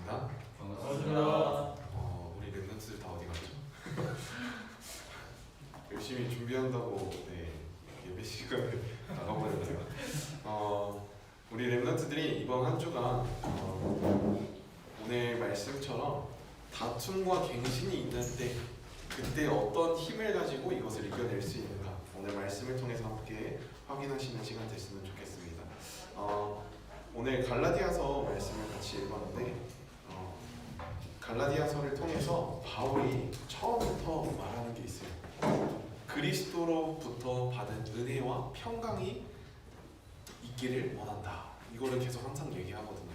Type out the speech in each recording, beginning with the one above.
반갑습니다. 반갑습니다. 우리 랩런트들 다 어디 갔죠? 열심히 준비한다고 예배 시간에 나가버렸네요. 우리 랩런트들이 이번 한 주간 오늘 말씀처럼 다툼과 갱신이 있는 때 그때 어떤 힘을 가지고 이것을 이겨낼 수 있는가, 오늘 말씀을 통해서 함께 확인하시는 시간 됐으면 좋겠습니다. 오늘 갈라디아서 말씀을 같이 읽었는데 갈라디아서를 통해서 바울이 처음부터 말하는 게 있어요. 그리스도로부터 받은 은혜와 평강이 있기를 원한다. 이거를 계속 항상 얘기하거든요.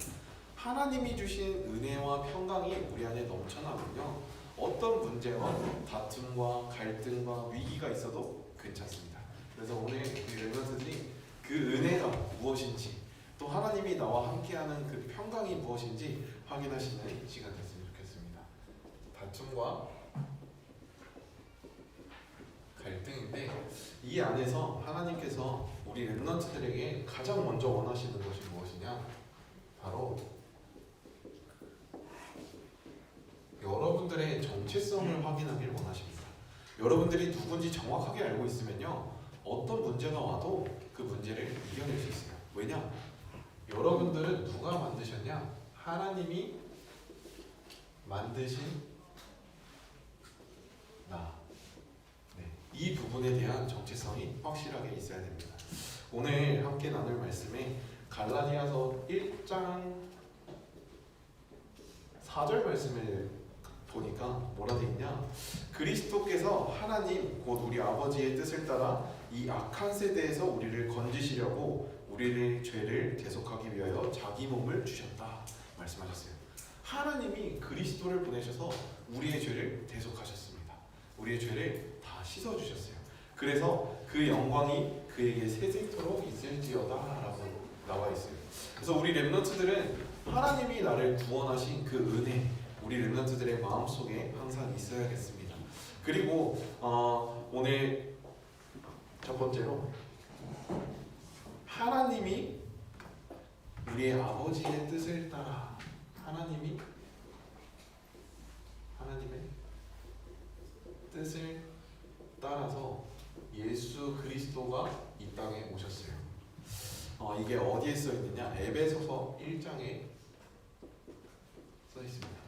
하나님이 주신 은혜와 평강이 우리 안에 넘쳐나면요, 어떤 문제와 다툼과 갈등과 위기가 있어도 괜찮습니다. 그래서 오늘 우리 랩런트들이 그 은혜가 무엇인지, 또 하나님이 나와 함께하는 그 평강이 무엇인지 확인하시는 시간 됐으면 좋겠습니다. 다툼과 갈등인데, 이 안에서 하나님께서 우리 랩런트들에게 가장 먼저 원하시는 것이 무엇이냐? 바로 여러분들의 정체성을 확인하길 원하십니다. 여러분들이 누군지 정확하게 알고 있으면요, 어떤 문제가 와도 그 문제를 이겨낼 수 있어요. 왜냐? 여러분들은 누가 만드셨냐? 하나님이 만드신 나. 이 부분에 대한 정체성이 확실하게 있어야 됩니다. 오늘 함께 나눌 말씀에 갈라디아서 1장 4절 말씀을 보니까 뭐라 되어 있냐? 그리스도께서 하나님 곧 우리 아버지의 뜻을 따라 이 악한 세대에서 우리를 건지시려고 우리의 죄를 대속하기 위하여 자기 몸을 주셨다 말씀하셨어요. 하나님이 그리스도를 보내셔서 우리의 죄를 대속하셨습니다. 우리의 죄를 다 씻어주셨어요. 그래서 그 영광이 그에게 세세토록 있을지어다 라고 나와 있어요. 그래서 우리 랩런트들은 하나님이 나를 구원하신 그 은혜, 우리 랩런트들의 마음속에 항상 있어야겠습니다. 그리고 오늘 첫 번째로, 하나님이 우리의 아버지의 뜻을 따라, 하나님의 뜻을 따라서 예수 그리스도가 이 땅에 오셨어요. 이게 어디에 써 있느냐? 에베소서 1장에 써 있습니다.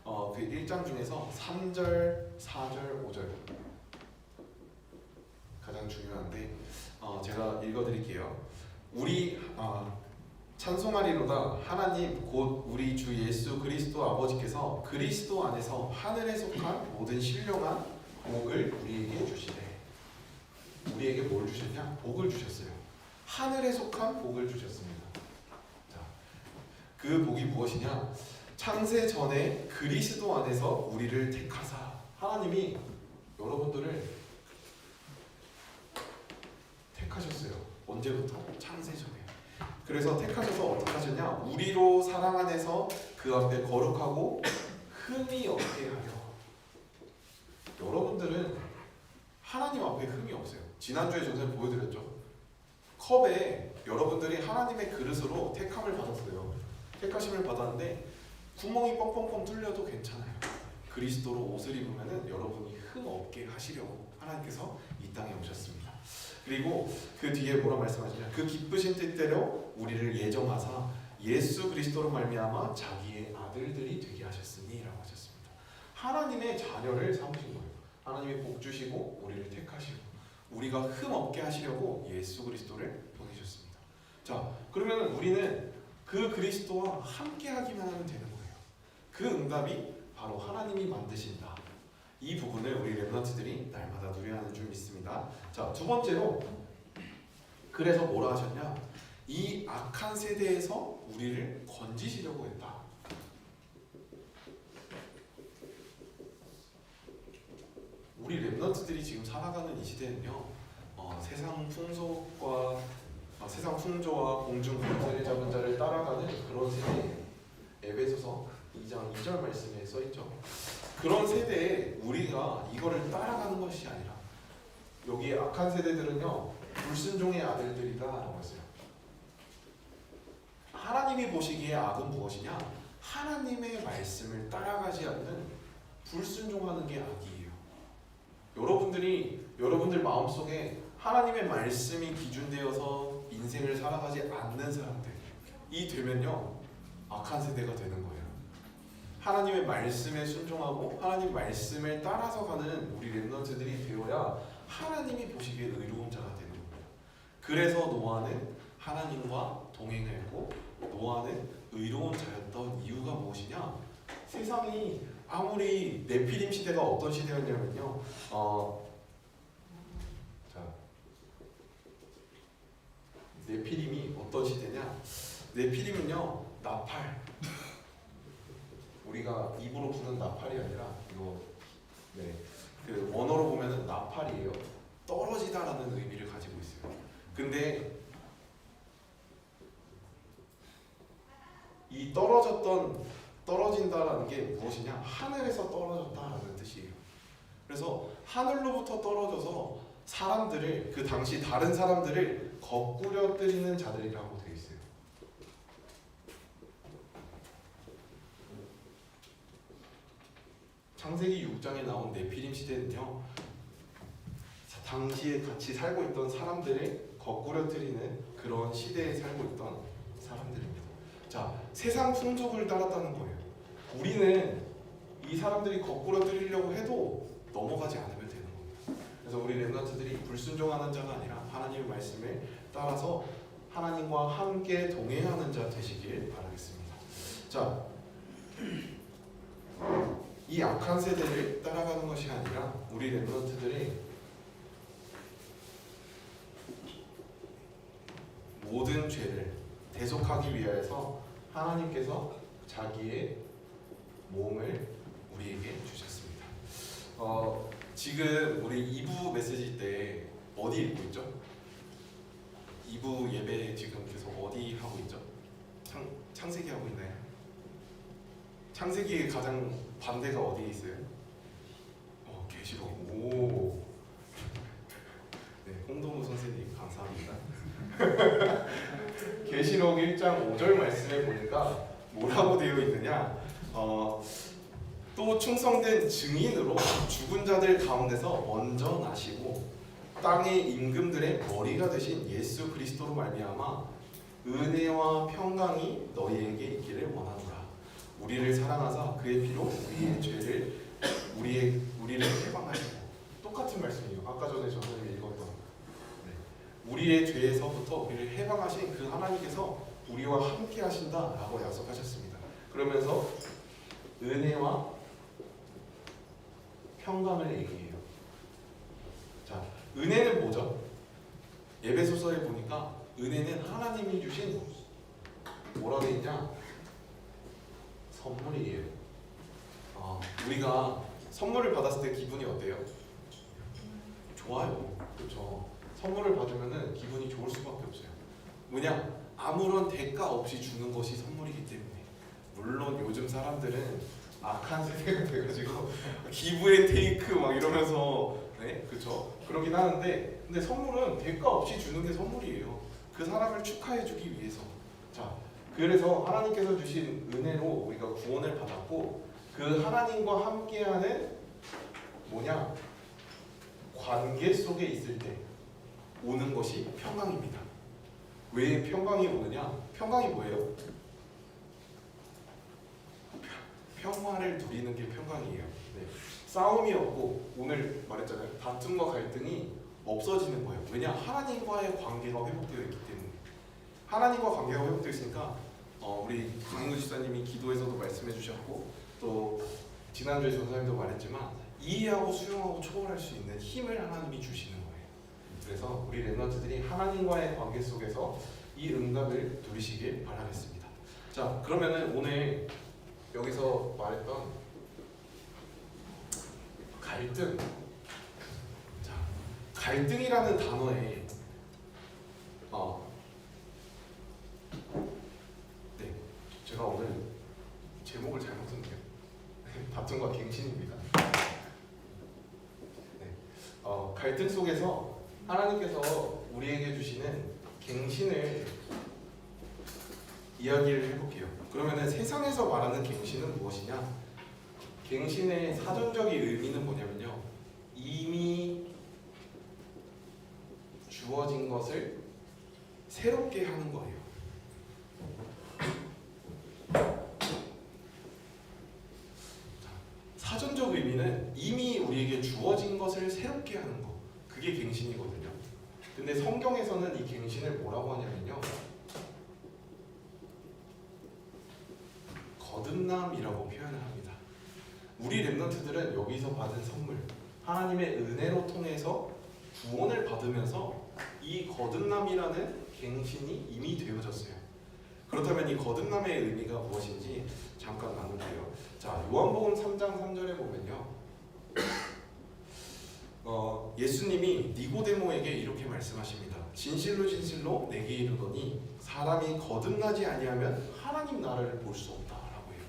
그 1장 중에서 3절, 4절, 5절 가장 중요한데 제가 읽어드릴게요. 우리 찬송하리로다 하나님 곧 우리 주 예수 그리스도 아버지께서 그리스도 안에서 하늘에 속한 모든 신령한 복을 우리에게 주시되. 우리에게 뭘 주셨냐? 복을 주셨어요. 하늘에 속한 복을 주셨습니다. 자, 그 복이 무엇이냐? 창세 전에 그리스도 안에서 우리를 택하사. 하나님이 여러분들을 택하셨어요. 언제부터? 창세 전에. 그래서 택하셔서 어떻게 하셨냐? 우리로 사랑 안에서 그 앞에 거룩하고 흠이 없게 하려. 여러분들은 하나님 앞에 흠이 없어요. 지난주에 전에 보여드렸죠. 컵에 여러분들이 하나님의 그릇으로 택함을 받았어요. 택하심을 받았는데 구멍이 뻥뻥뻥 뚫려도 괜찮아요. 그리스도로 옷을 입으면은 여러분이 흠 없게 하시려고 하나님께서 이 땅에 오셨습니다. 그리고 그 뒤에 뭐라 말씀하시냐? 그 기쁘신 뜻대로 우리를 예정하사 예수 그리스도로 말미암아 자기의 아들들이 되게 하셨으니라고 하셨습니다. 하나님의 자녀를 삼으신 거예요. 하나님이 복 주시고 우리를 택하시고 우리가 흠 없게 하시려고 예수 그리스도를 보내셨습니다. 자, 그러면 우리는 그 그리스도와 함께 하기만 하면 되는 거예요. 그 응답이 바로 하나님이 만드신다. 이 부분을 우리 랩런트들이 날마다 누려야 하는 줄 믿습니다. 자, 두 번째로, 그래서 뭐라 하셨냐? 이 악한 세대에서 우리를 건지시려고 했다. 우리 랩런트들이 지금 살아가는 이 시대는요, 세상 풍조와 공중 권세를 잡은 자를 따라가는 그런 세대예요. 에베소서 2장 2절 말씀에 써있죠. 그런 세대에 우리가 이거를 따라가는 것이 아니라, 여기 악한 세대들은요, 불순종의 아들들이다 라고 했어요. 하나님이 보시기에 악은 무엇이냐? 하나님의 말씀을 따라가지 않는 불순종하는 게 악이에요. 여러분들 마음속에 하나님의 말씀이 기준되어서 인생을 살아가지 않는 사람들이 되면요 악한 세대가 되는 거예요. 하나님의 말씀에 순종하고 하나님 말씀을 따라서 가는 우리 렘넌트들이 되어야 하나님이 보시기에 의로운 자가 되는 겁니다. 그래서 노아는 하나님과 동행했고 노아는 의로운 자였던 이유가 무엇이냐? 세상이 아무리 네피림 시대가 어떤 시대였냐면요. 네피림이 어떤 시대냐? 네피림은요 나팔. 우리가 입으로 부는 나팔이 아니라 그 원어로 보면은 나팔이에요. 떨어지다라는 의미를 가지고 있어요. 근데 이 떨어진다라는 게 무엇이냐? 하늘에서 떨어졌다라는 뜻이에요. 그래서 하늘로부터 떨어져서 사람들을 그 당시 다른 사람들을 거꾸려뜨리는 자들이라고 되어 있어요. 창세기 6장에 나온 네피림 시대는요, 당시에 같이 살고 있던 사람들을 거꾸려뜨리는 그런 시대에 살고 있던 사람들입니다. 자, 세상 풍속을 따랐다는 거예요. 우리는 이 사람들이 거꾸려뜨리려고 해도 넘어가지 않으면 되는 겁니다. 그래서 우리 렘넌트들이 불순종하는 자가 아니라 하나님의 말씀을 따라서 하나님과 함께 동행하는 자 되시길 바라겠습니다. 자, 이 악한 세대를 따라가는 것이 아니라 우리 렘넌트들이 모든 죄를 대속하기 위하여서 하나님께서 자기의 몸을 우리에게 주셨습니다. 지금 우리 2부 메시지 때 어디 읽고 있죠? 2부 예배 지금 계속 어디 하고 있죠? 창세기 하고 있나요? 창세기의 가장 반대가 어디에 있어요? 계시록. 오. 네, 홍동우 선생님 감사합니다. 계시록 1장 5절 말씀에 보니까 뭐라고 되어 있느냐? 또 충성된 증인으로 죽은 자들 가운데서 먼저 나시고 땅의 임금들의 머리가 되신 예수 그리스도로 말미암아 은혜와 평강이 너희에게 있기를 원하노라. 우리를 사랑하사 그의 피로 우리를 해방하시고. 똑같은 말씀이에요. 아까 전에 저는 읽었던 우리의 죄에서부터 우리를 해방하신 그 하나님께서 우리와 함께 하신다라고 약속하셨습니다. 그러면서 은혜와 평강을 얘기해요. 자, 은혜는 뭐죠? 에베소서에 보니까 은혜는 하나님이 주신 뭐라고 돼 있냐? 선물이에요. 우리가 선물을 받았을 때 기분이 어때요? 좋아요. 그렇죠. 선물을 받으면은 기분이 좋을 수밖에 없어요. 뭐냐? 아무런 대가 없이 주는 것이 선물이기 때문에. 물론 요즘 사람들은 악한 세대가 돼가지고 기브앤 테이크 막 이러면서 그렇죠. 그러긴 하는데 근데 선물은 대가 없이 주는 게 선물이에요. 그 사람을 축하해주기 위해서. 자, 그래서 하나님께서 주신 은혜로 우리가 구원을 받았고 그 하나님과 함께하는 뭐냐? 관계 속에 있을 때 오는 것이 평강입니다. 왜 평강이 오느냐? 평강이 뭐예요? 평화를 누리는 게 평강이에요. 네. 싸움이 없고 오늘 말했잖아요. 다툼과 갈등이 없어지는 거예요. 왜냐? 하나님과의 관계가 회복되어 있기 때문에. 하나님과 관계가 회복되어 있으니까 우리 강인구 집사님이 기도에서도 말씀해 주셨고 또 지난주에 전사님도 말했지만 이해하고 수용하고 초월할 수 있는 힘을 하나님이 주시는 거예요. 그래서 우리 렘넌트들이 하나님과의 관계 속에서 이 응답을 누리시길 바라겠습니다. 자, 그러면은 오늘 여기서 말했던 갈등. 자, 갈등이라는 단어에 제가 오늘 제목을 잘못 썼네요. 다툼과 갱신입니다. 갈등 속에서 하나님께서 우리에게 주시는 갱신을 이야기를 해볼게요. 그러면은 세상에서 말하는 갱신은 무엇이냐? 갱신의 사전적인 의미는 뭐냐면요, 이미 주어진 것을 새롭게 하는 거예요. 사전적 의미는 이미 우리에게 주어진 것을 새롭게 하는 거, 그게 갱신이거든요. 근데 성경에서는 이 갱신을 뭐라고 하냐면요, 거듭남이라고 표현을 합니다. 우리 랩런트들은 여기서 받은 선물, 하나님의 은혜로 통해서 구원을 받으면서 이 거듭남이라는 갱신이 이미 되어졌어요. 그렇다면 이 거듭남의 의미가 무엇인지 잠깐 나눌게요. 자, 요한복음 3장 3절에 보면요, 예수님이 니고데모에게 이렇게 말씀하십니다. 진실로 진실로 내게 이르노니 사람이 거듭나지 아니하면 하나님 나라를 볼 수 없다라고 해요.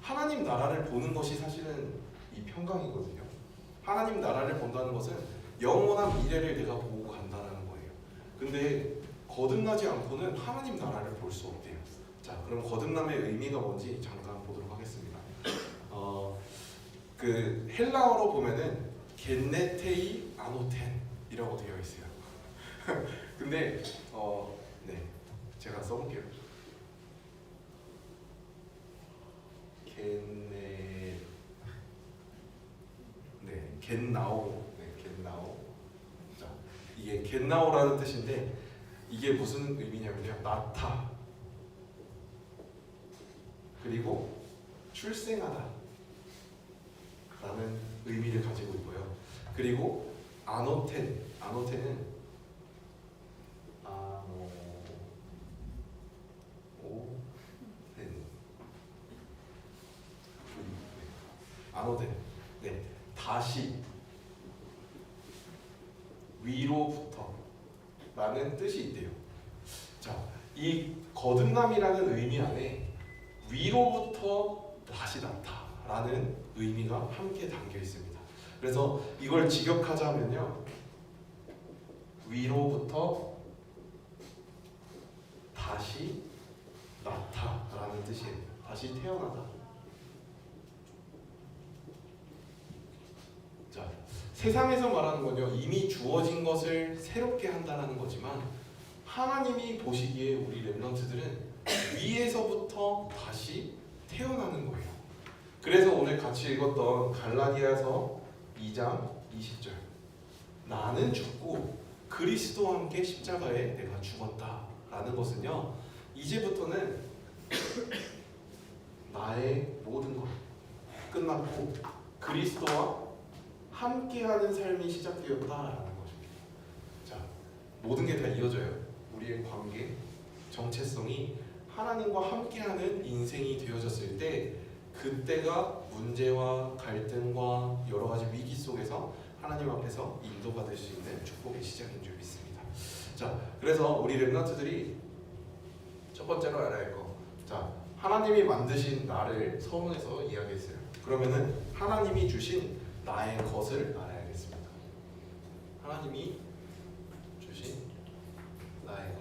하나님 나라를 보는 것이 사실은 이 평강이거든요. 하나님 나라를 본다는 것은 영원한 미래를 내가 보고 간다라는 거예요. 근데 거듭나지 않고는 하나님 나라를 볼 수 없대요. 자, 그럼 거듭남의 의미가 뭔지 잠깐 보도록 하겠습니다. 그 헬라어로 보면은 겐네테이 아노텐이라고 되어 있어요. 근데 네, 제가 써볼게요. 겐나오. 자, 이게 겐나오라는 뜻인데 이게 무슨 의미냐면요, 낳다, 그리고 출생하다 라는 의미를 가지고 있고요. 그리고 아노텐은 아노텐, 네, 다시, 위로부터 라는 뜻이 있대요. 자, 이 거듭남이라는 의미 안에 위로부터 다시 낳다라는 의미가 함께 담겨 있습니다. 그래서 이걸 직역하자면요, 위로부터 다시 낳다라는 뜻이에요. 다시 태어나다. 자, 세상에서 말하는 건요, 이미 주어진 것을 새롭게 한다는 거지만 하나님이 보시기에 우리 랩런트들은 위에서부터 다시 태어나는 거예요. 그래서 오늘 같이 읽었던 갈라디아서 2장 20절, 나는 죽고 그리스도와 함께 십자가에 내가 죽었다라는 것은요, 이제부터는 나의 모든 것 끝났고 그리스도와 함께하는 삶이 시작되었다라는 것입니다. 자, 모든 게 다 이어져요. 우리의 관계, 정체성이 하나님과 함께하는 인생이 되어졌을 때, 그때가 문제와 갈등과 여러 가지 위기 속에서 하나님 앞에서 인도받을 수 있는 축복의 시작인 줄 믿습니다. 자, 그래서 우리 랩런트들이 첫 번째로 알아야 할 거, 자, 하나님이 만드신 나를 서론에서 이야기했어요. 그러면은 하나님이 주신 나의 것을 알아야겠습니다. 하나님이 주신 나의 것.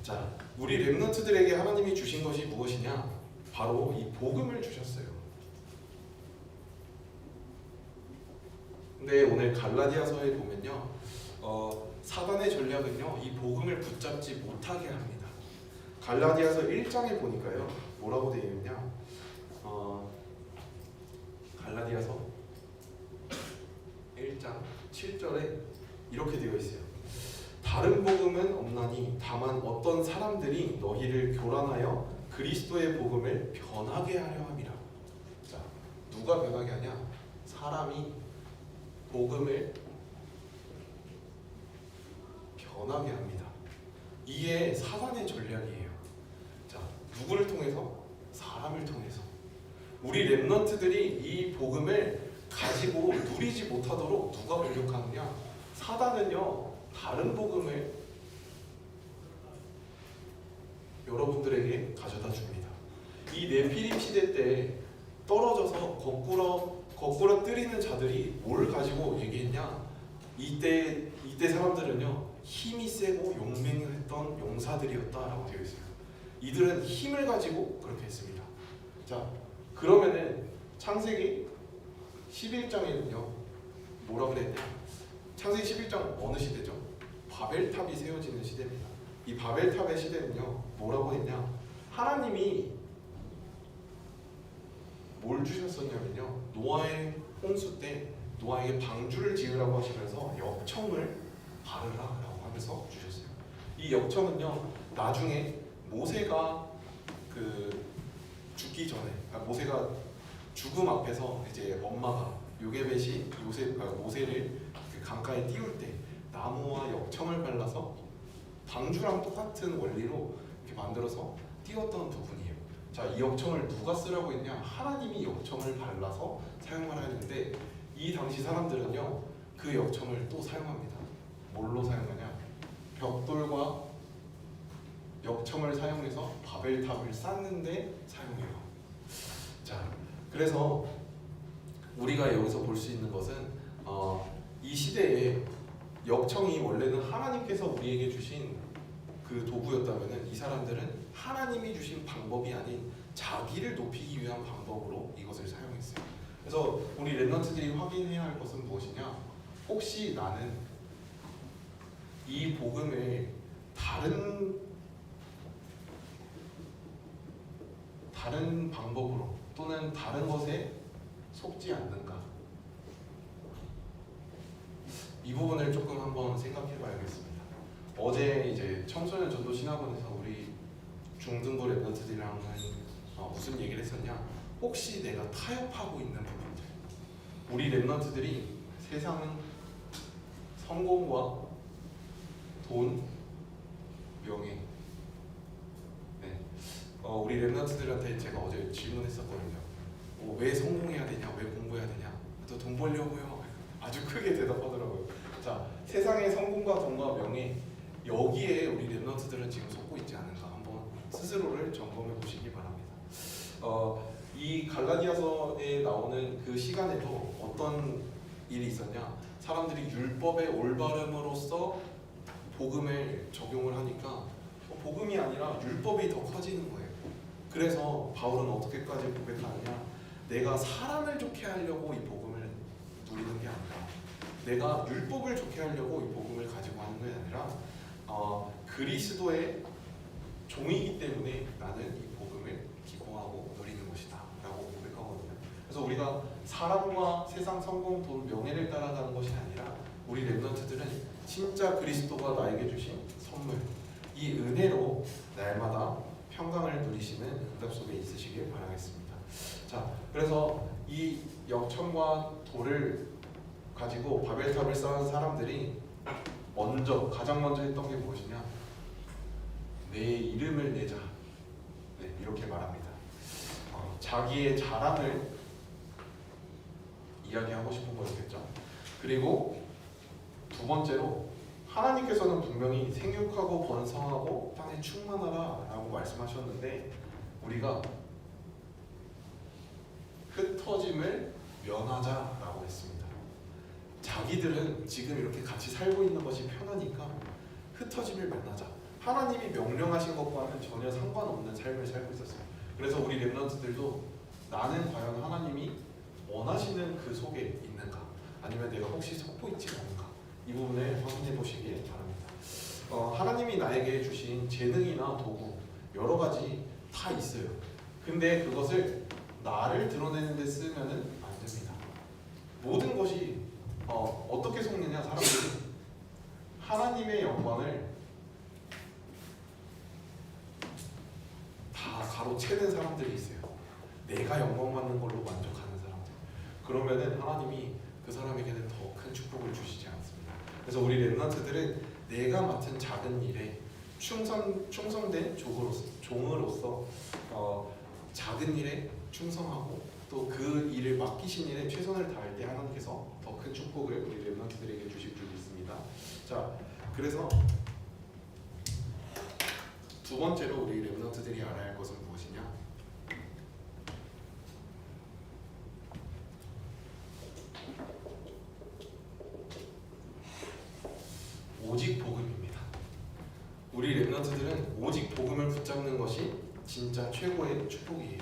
자, 우리 랩런트들에게 하나님이 주신 것이 무엇이냐? 바로 이 복음을 주셨어요. 근데 오늘 갈라디아서에 보면요, 사단의 전략은요, 이 복음을 붙잡지 못하게 합니다. 갈라디아서 1장에 보니까요, 뭐라고 되어 있냐? 갈라디아서 1장 7절에 이렇게 되어 있어요. 다른 복음은 없나니 다만 어떤 사람들이 너희를 교란하여 그리스도의 복음을 변하게 하려 함이라. 자, 누가 변하게 하냐? 사람이 복음을 변하게 합니다. 이게 사단의 전략이에요. 자, 누구를 통해서? 사람을 통해서. 우리 랩런트들이 이 복음을 가지고 누리지 못하도록 누가 공격하느냐? 사단은요, 다른 복음을 여러분들에게 가져다 줍니다. 이 네피림 시대 때 떨어져서 거꾸로 뜨리는 자들이 뭘 가지고 얘기했냐? 이때 사람들은요, 힘이 세고 용맹했던 용사들이었다라고 되어 있어요. 이들은 힘을 가지고 그렇게 했습니다. 자, 그러면은 창세기 11장에는요 뭐라 그랬냐? 창세기 11장 어느 시대죠? 바벨탑이 세워지는 시대입니다. 이 바벨탑의 시대는요 뭐라고 했냐? 하나님이 뭘 주셨었냐면요, 노아의 홍수 때 노아에게 방주를 지으라고 하시면서 역청을 바르라라고 하면서 주셨어요. 이 역청은요 나중에 모세가 그 죽기 전에, 모세가 죽음 앞에서 이제 엄마가 요게벳이 모세를 그 강가에 띄울 때 나무와 역청을 발라서 방주랑 똑같은 원리로 이렇게 만들어서 띄웠던 부분이에요. 자, 이 역청을 누가 쓰라고 했냐? 하나님이 역청을 발라서 사용하라 했는데 이 당시 사람들은요 그 역청을 또 사용합니다. 뭘로 사용하냐? 벽돌과 역청을 사용해서 바벨탑을 쌓는데 사용해요. 자, 그래서 우리가 여기서 볼 수 있는 것은 이 시대에 역청이 원래는 하나님께서 우리에게 주신 그 도구였다면 이 사람들은 하나님이 주신 방법이 아닌 자기를 높이기 위한 방법으로 이것을 사용했어요. 그래서 우리 랩런트들이 확인해야 할 것은 무엇이냐? 혹시 나는 이 복음을 다른 방법으로 또는 다른 것에 속지 않는가? 이 부분을 조금 한번 생각해 봐야겠습니다. 어제 이제 청소년 전도 신학원에서 우리 중등부 랩런트들이랑은 무슨 얘기를 했었냐? 혹시 내가 타협하고 있는 부분들, 우리 랩런트들이 세상은 성공과 돈, 명예, 우리 랩런트들한테 제가 어제 질문했었거든요. 왜 성공해야 되냐? 왜 공부해야 되냐? 또 돈 벌려고요. 아주 크게 대답하더라고요. 자, 세상의 성공과 돈과 명예, 여기에 우리 랩런트들은 지금 속고 있지 않은가 한번 스스로를 점검해 보시기 바랍니다. 이 갈라디아서에 나오는 그 시간에도 어떤 일이 있었냐? 사람들이 율법의 올바름으로써 복음을 적용을 하니까 복음이 아니라 율법이 더 커지는 거예요. 그래서 바울은 어떻게까지 고백하느냐? 내가 사람을 좋게 하려고 이 복음을 누리는 게 아니라, 내가 율법을 좋게 하려고 이 복음을 가지고 하는 게 아니라 그리스도의 종이기 때문에 나는 이 복음을 기뻐하고 누리는 것이다 라고 고백하거든요. 그래서 우리가 사람과 세상 성공, 돈, 명예를 따라가는 것이 아니라 우리 랩런트들은 진짜 그리스도가 나에게 주신 선물, 이 은혜로 날마다 평강을 누리시는 응답 속에 있으시길 바라겠습니다. 자, 그래서 이 역청과 돌을 가지고 바벨탑을 쌓은 사람들이 가장 먼저 했던 게 무엇이냐? 내 이름을 내자. 이렇게 말합니다. 자기의 자랑을 이야기하고 싶은 거였겠죠. 그리고 두 번째로 하나님께서는 분명히 생육하고 번성하고 땅에 충만하라 라고 말씀하셨는데 우리가 흩어짐을 면하자라고 했습니다. 자기들은 지금 이렇게 같이 살고 있는 것이 편하니까 흩어짐을 면하자. 하나님이 명령하신 것과는 전혀 상관없는 삶을 살고 있었어요. 그래서 우리 랩런트들도 나는 과연 하나님이 원하시는 그 속에 있는가? 아니면 내가 혹시 속고 있지 않은가? 이 부분을 확인해 보시길 바랍니다. 하나님이 나에게 주신 재능이나 도구 여러 가지 다 있어요. 근데 그것을 나를 드러내는 데 쓰면은 안 됩니다. 모든 것이 어떻게 속느냐? 사람들이 하나님의 영광을 다 가로채는 사람들이 있어요. 내가 영광 받는 걸로 만족하는 사람들. 그러면은 하나님이 그 사람에게는 더 큰 축복을 주시지 않습니다. 그래서 우리 랩런트들은 내가 맡은 작은 일에 충성된 종으로서 작은 일에 충성하고 또 그 일을 맡기신 일에 최선을 다할 때 하나님께서 더 큰 축복을 우리 랩런트들에게 주실 줄 믿습니다. 자, 그래서 두 번째로 우리 랩런트들이 알아야 할 것은 무엇이냐? 오직 복음입니다. 진짜 최고의 축복이에요.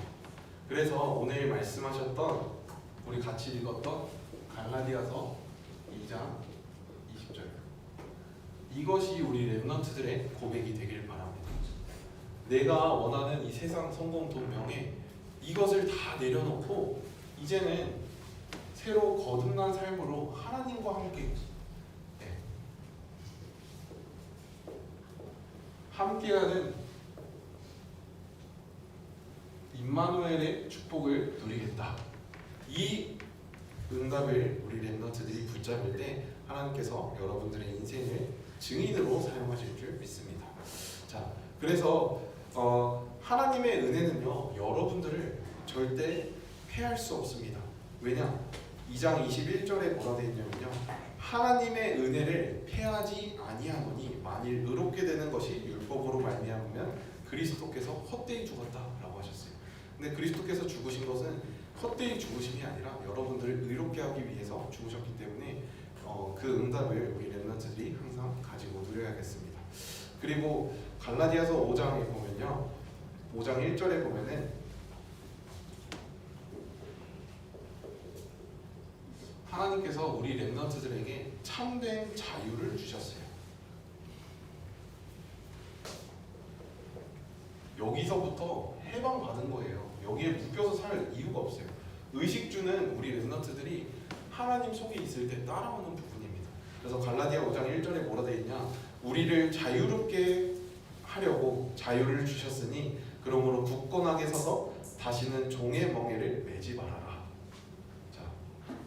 그래서 오늘 말씀하셨던 우리 같이 읽었던 갈라디아서 2장 20절 이것이 우리 렘넌트들의 고백이 되길 바랍니다. 내가 원하는 이 세상 성공 돈 명예 이것을 다 내려놓고 이제는 새로 거듭난 삶으로 하나님과 함께 함께하는 임마누엘의 축복을 누리겠다. 이 응답을 우리 렘넌트들이 붙잡을 때 하나님께서 여러분들의 인생을 증인으로 사용하실 줄 믿습니다. 자, 그래서 하나님의 은혜는요 여러분들을 절대 패할 수 없습니다. 왜냐? 2장 21절에 뭐라 되어 있냐면요, 하나님의 은혜를 패하지 아니하노니 만일 의롭게 되는 것이 율법으로 말미암으면 그리스도께서 헛되이 죽었다라고 하셨어요. 근데 그리스도께서 죽으신 것은 헛되이 죽으심이 아니라 여러분들을 의롭게 하기 위해서 죽으셨기 때문에 그 응답을 우리 렘넌트들이 항상 가지고 누려야겠습니다. 그리고 갈라디아서 5장에 보면요, 5장 1절에 보면은 하나님께서 우리 렘넌트들에게 참된 자유를 주셨어요. 여기서부터 해방받은 거예요. 여기에 묶여서 살 이유가 없어요. 의식주는 우리 렘넌트들이 하나님 속에 있을 때 따라오는 부분입니다. 그래서 갈라디아 5장 1절에 뭐라 되어 있냐, 우리를 자유롭게 하려고 자유를 주셨으니 그러므로 굳건하게 서서 다시는 종의 멍에를 매지 말아라. 자,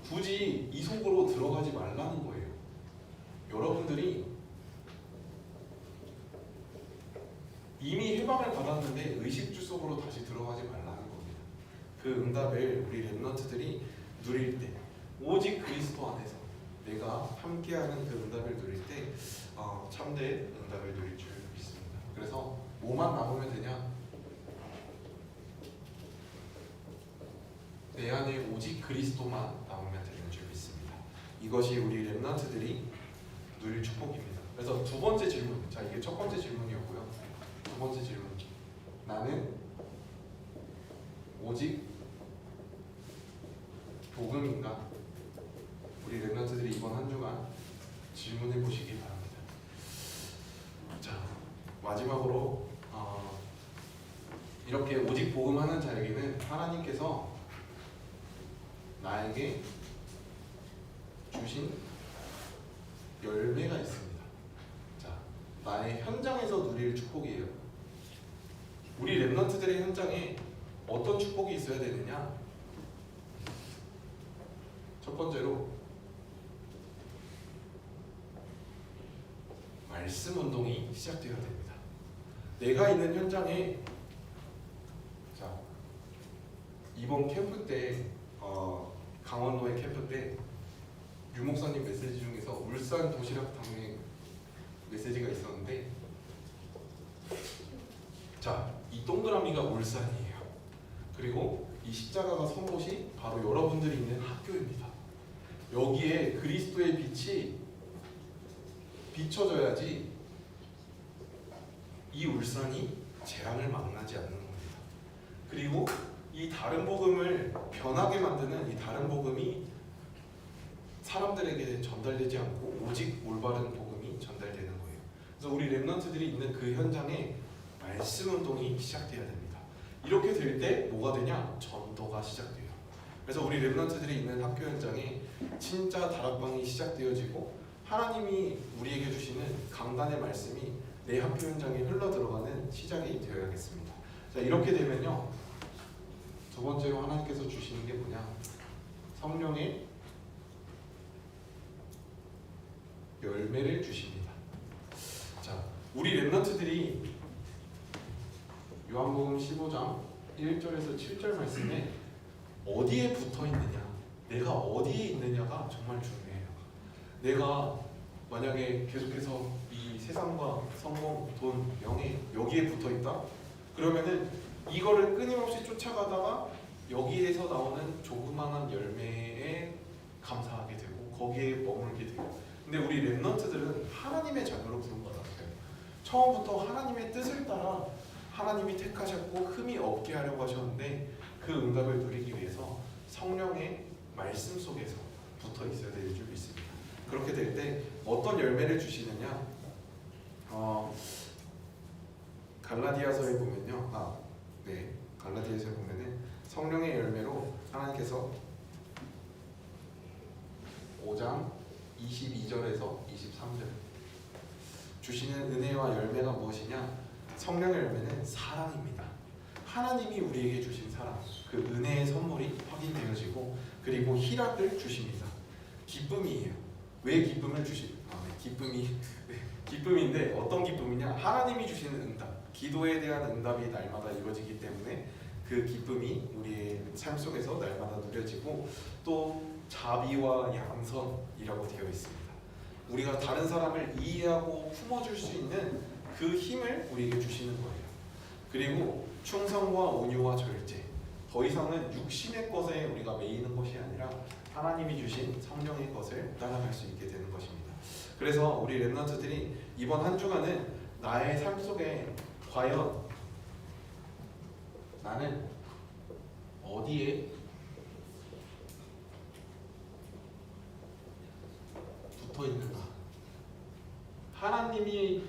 굳이 이 속으로 들어가지 말라는 거예요. 여러분들이 이미 해방을 받았는데 의식주 속으로 다시 들어가지 말라는 겁니다. 그 응답을 우리 렘넌트들이 누릴 때, 오직 그리스도 안에서 내가 함께하는 그 응답을 누릴 때 참된 응답을 누릴 줄 믿습니다. 그래서 뭐만 남으면 되냐? 내 안에 오직 그리스도만 남으면 되는 줄 믿습니다. 이것이 우리 렘넌트들이 누릴 축복입니다. 그래서 두 번째 질문, 자 이게 첫 번째 질문이었고요. 두 번째 질문, 나는 오직 복음인가? 우리 렘넌트들이 이번 한 주간 질문해 보시기 바랍니다. 자, 마지막으로 이렇게 오직 복음하는 자에게는 하나님께서 나에게 주신 열매가 있습니다. 자, 나의 현장에서 누릴 축복이에요. 우리 렘넌트들의 현장에 어떤 축복이 있어야 되느냐? 첫 번째로 말씀 운동이 시작되어야 됩니다. 내가 있는 현장에, 자 이번 캠프 때 강원도의 캠프 때 유목사님 메시지 중에서 울산 도시락 당회 메시지가 있었는데, 자 이 동그라미가 울산이에요. 그리고 이 십자가가 선 곳이 바로 여러분들이 있는 학교입니다. 여기에 그리스도의 빛이 비춰져야지 이 울산이 재앙을 만나지 않는 겁니다. 그리고 이 다른 복음을 변하게 만드는 이 다른 복음이 사람들에게 전달되지 않고 오직 올바른 복음이 전달되는 거예요. 그래서 우리 렘넌트들이 있는 그 현장에 말씀 운동이 시작돼야 됩니다. 이렇게 될 때 뭐가 되냐? 전도가 시작돼요. 그래서 우리 렘넌트들이 있는 학교 현장에 진짜 다락방이 시작되어지고 하나님이 우리에게 주시는 강단의 말씀이 내 학교 현장에 흘러 들어가는 시작이 되어야겠습니다. 자, 이렇게 되면요, 두 번째로 하나님께서 주시는 게 뭐냐? 성령의 열매를 주십니다. 자, 우리 렘넌트들이 요한복음 15장 1절에서 7절 말씀에 어디에 붙어 있느냐, 내가 어디에 있느냐가 정말 중요해요. 내가 만약에 계속해서 이 세상과 성공, 돈, 명예 여기에 붙어 있다? 그러면은 이거를 끊임없이 쫓아가다가 여기에서 나오는 조그마한 열매에 감사하게 되고 거기에 머물게 되고. 근데 우리 렘넌트들은 하나님의 자녀로 부름받았어요. 처음부터 하나님의 뜻을 따라 하나님이 택하셨고 흠이 없게 하려고 하셨는데 그 응답을 누리기 위해서 성령의 말씀 속에서 붙어 있어야 될 줄 믿습니다. 그렇게 될 때 어떤 열매를 주시느냐? 갈라디아서에 보면요. 갈라디아서에 보면은 성령의 열매로 하나님께서 5장 22절에서 23절 주시는 은혜와 열매가 무엇이냐? 성령의 열매는 사랑입니다. 하나님이 우리에게 주신 사랑, 그 은혜의 선물이 확인되어지고 그리고 희락을 주십니다. 기쁨이에요. 왜 기쁨을 기쁨인데 어떤 기쁨이냐? 하나님이 주시는 응답, 기도에 대한 응답이 날마다 이루어지기 때문에 그 기쁨이 우리의 삶 속에서 날마다 누려지고 또 자비와 양선이라고 되어 있습니다. 우리가 다른 사람을 이해하고 품어줄 수 있는 그 힘을 우리에게 주시는 거예요. 그리고 충성과 온유와 절제, 더 이상은 육신의 것에 우리가 매이는 것이 아니라 하나님이 주신 성령의 것을 따라갈 수 있게 되는 것입니다. 그래서 우리 렘넌트들이 이번 한 주간은 나의 삶 속에 과연 나는 어디에 붙어 있는가? 하나님이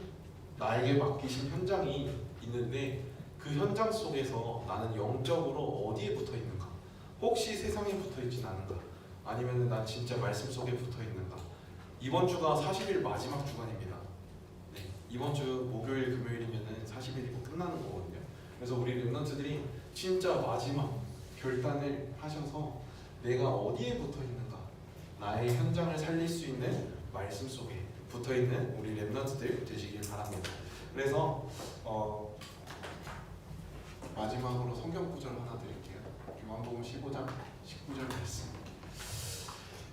나에게 맡기신 현장이 있는데 그 현장 속에서 나는 영적으로 어디에 붙어 있는가? 혹시 세상에 붙어 있진 않은가? 아니면 난 진짜 말씀 속에 붙어 있는가? 이번 주가 40일 마지막 주간입니다. 이번 주 목요일, 금요일이면은 40일이고 끝나는 거거든요. 그래서 우리 렘넌트들이 진짜 마지막 결단을 하셔서 내가 어디에 붙어 있는가? 나의 현장을 살릴 수 있는 말씀 속에 붙어 있는 우리 렘넌트들 되시길 바랍니다. 그래서 마지막으로 성경 구절 하나 드릴게요. 요한복음 15장 19절 말씀.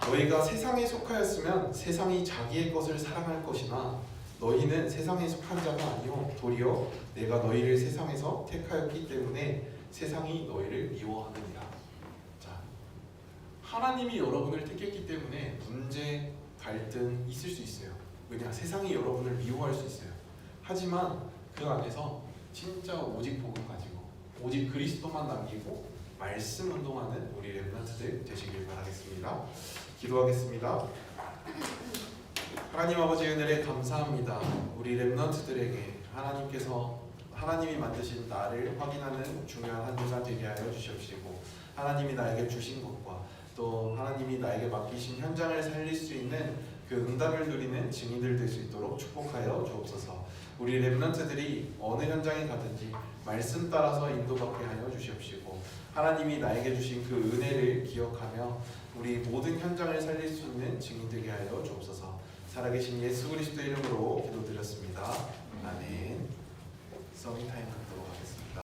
너희가 세상에 속하였으면 세상이 자기의 것을 사랑할 것이나 너희는 세상에 속한 자가 아니요 도리어 내가 너희를 세상에서 택하였기 때문에 세상이 너희를 미워하느니라. 자, 하나님이 여러분을 택했기 때문에 문제, 갈등 있을 수 있어요. 왜냐? 세상이 여러분을 미워할 수 있어요. 하지만 그 안에서 진짜 오직 복음 가지고 오직 그리스도만 남기고 말씀 운동하는 우리 렘넌트들 되시길 바라겠습니다. 기도하겠습니다. 하나님 아버지 은혜에 감사합니다. 우리 렘넌트들에게 하나님이 만드신 나를 확인하는 중요한 한 주간 되게 하여 주시옵시고 하나님이 나에게 주신 것과 또 하나님이 나에게 맡기신 현장을 살릴 수 있는 그 응답을 누리는 증인들 될 수 있도록 축복하여 주옵소서. 우리 렘넌트들이 어느 현장에 가든지 말씀 따라서 인도받게 하여 주시옵시고 하나님이 나에게 주신 그 은혜를 기억하며 우리 모든 현장을 살릴 수 있는 증인 되게 하여 주옵소서. 살아계신 예수 그리스도 이름으로 기도드렸습니다.